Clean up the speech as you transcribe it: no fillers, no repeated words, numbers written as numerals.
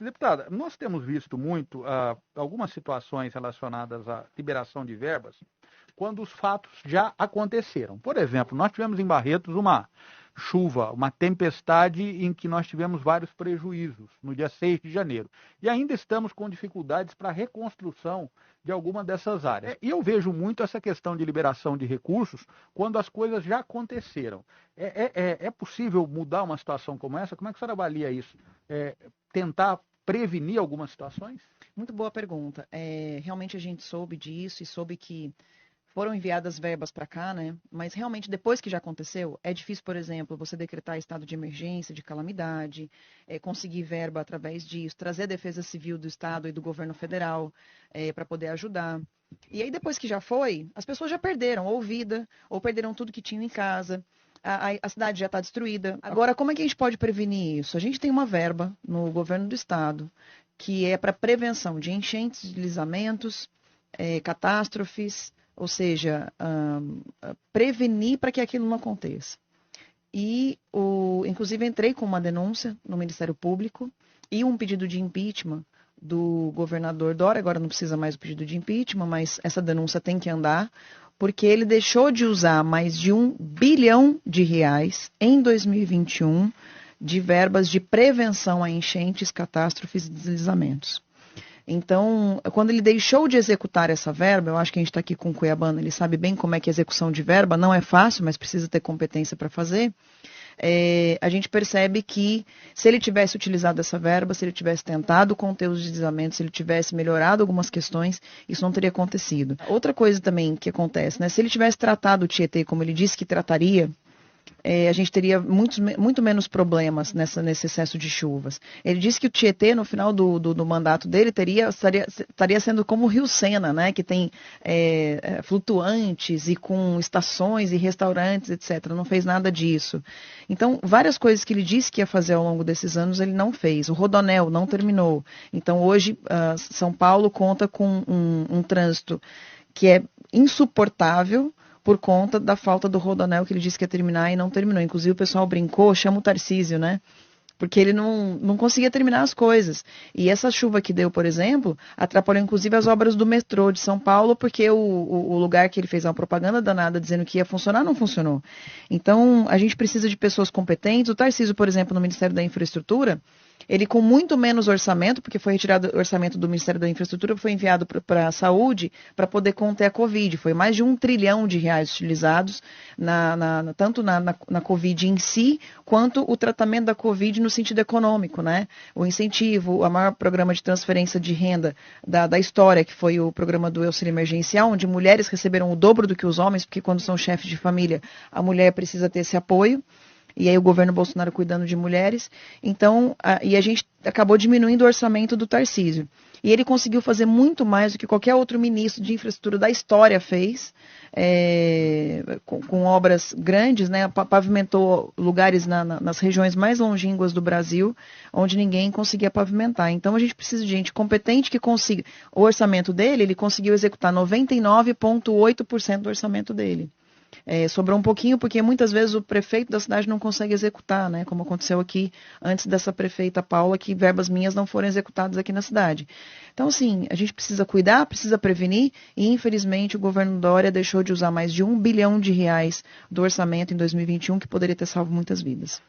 Deputada, nós temos visto muito algumas situações relacionadas à liberação de verbas quando os fatos já aconteceram. Por exemplo, nós tivemos em Barretos uma chuva, uma tempestade em que nós tivemos vários prejuízos no dia 6 de janeiro. E ainda estamos com dificuldades para a reconstrução de alguma dessas áreas. E eu vejo muito essa questão de liberação de recursos quando as coisas já aconteceram. É possível mudar uma situação como essa? Como é que a senhora avalia isso? Tentar prevenir algumas situações? Muito boa pergunta. Realmente a gente soube disso e soube que foram enviadas verbas para cá, né? Mas realmente depois que já aconteceu, é difícil, por exemplo, você decretar estado de emergência, de calamidade, conseguir verba através disso, trazer a Defesa Civil do Estado e do governo federal para poder ajudar. E aí depois que já foi, as pessoas já perderam ou vida, ou perderam tudo que tinham em casa. A cidade já está destruída. Agora, como é que a gente pode prevenir isso? A gente tem uma verba no governo do estado que é para prevenção de enchentes, deslizamentos, catástrofes, ou seja, prevenir para que aquilo não aconteça. E, inclusive, entrei com uma denúncia no Ministério Público e um pedido de impeachment do governador Dória. Agora não precisa mais do pedido de impeachment, mas essa denúncia tem que andar, porque ele deixou de usar mais de R$ 1 bilhão em 2021 de verbas de prevenção a enchentes, catástrofes e deslizamentos. Então, quando ele deixou de executar essa verba, eu acho que a gente está aqui com o Cuiabano, ele sabe bem como é que é a execução de verba, não é fácil, mas precisa ter competência para fazer. A gente percebe que se ele tivesse utilizado essa verba, se ele tivesse tentado conter os deslizamentos, se ele tivesse melhorado algumas questões, isso não teria acontecido. Outra coisa também que acontece, né? Se ele tivesse tratado o Tietê como ele disse que trataria, a gente teria muito menos problemas nesse excesso de chuvas. Ele disse que o Tietê, no final do mandato dele, estaria sendo como o Rio Sena, né, que tem flutuantes e com estações e restaurantes, etc. Não fez nada disso. Então, várias coisas que ele disse que ia fazer ao longo desses anos, ele não fez. O Rodonel não terminou. Então, hoje, São Paulo conta com um trânsito que é insuportável, por conta da falta do Rodonel que ele disse que ia terminar e não terminou. Inclusive o pessoal brincou, chama o Tarcísio, né? Porque ele não conseguia terminar as coisas. E essa chuva que deu, por exemplo, atrapalhou inclusive as obras do metrô de São Paulo, porque o lugar que ele fez uma propaganda danada dizendo que ia funcionar, não funcionou. Então, a gente precisa de pessoas competentes. O Tarcísio, por exemplo, no Ministério da Infraestrutura, ele com muito menos orçamento, porque foi retirado o orçamento do Ministério da Infraestrutura, foi enviado para a saúde para poder conter a Covid. Foi mais de R$ 1 trilhão utilizados, tanto na Covid em si, quanto o tratamento da Covid no sentido econômico, né? O incentivo, o maior programa de transferência de renda da história, que foi o programa do auxílio emergencial, onde mulheres receberam o dobro do que os homens, porque quando são chefes de família, a mulher precisa ter esse apoio. E aí o governo Bolsonaro cuidando de mulheres. Então, e a gente acabou diminuindo o orçamento do Tarcísio. E ele conseguiu fazer muito mais do que qualquer outro ministro de infraestrutura da história fez, com obras grandes, né? Pavimentou lugares nas regiões mais longínquas do Brasil, onde ninguém conseguia pavimentar. Então a gente precisa de gente competente que consiga. O orçamento dele, ele conseguiu executar 99,8% do orçamento dele. Sobrou um pouquinho porque muitas vezes o prefeito da cidade não consegue executar, né? Como aconteceu aqui antes dessa prefeita Paula, que verbas minhas não foram executadas aqui na cidade. Então, assim, a gente precisa cuidar, precisa prevenir e, infelizmente, o governo Dória deixou de usar mais de R$ 1 bilhão do orçamento em 2021, que poderia ter salvo muitas vidas.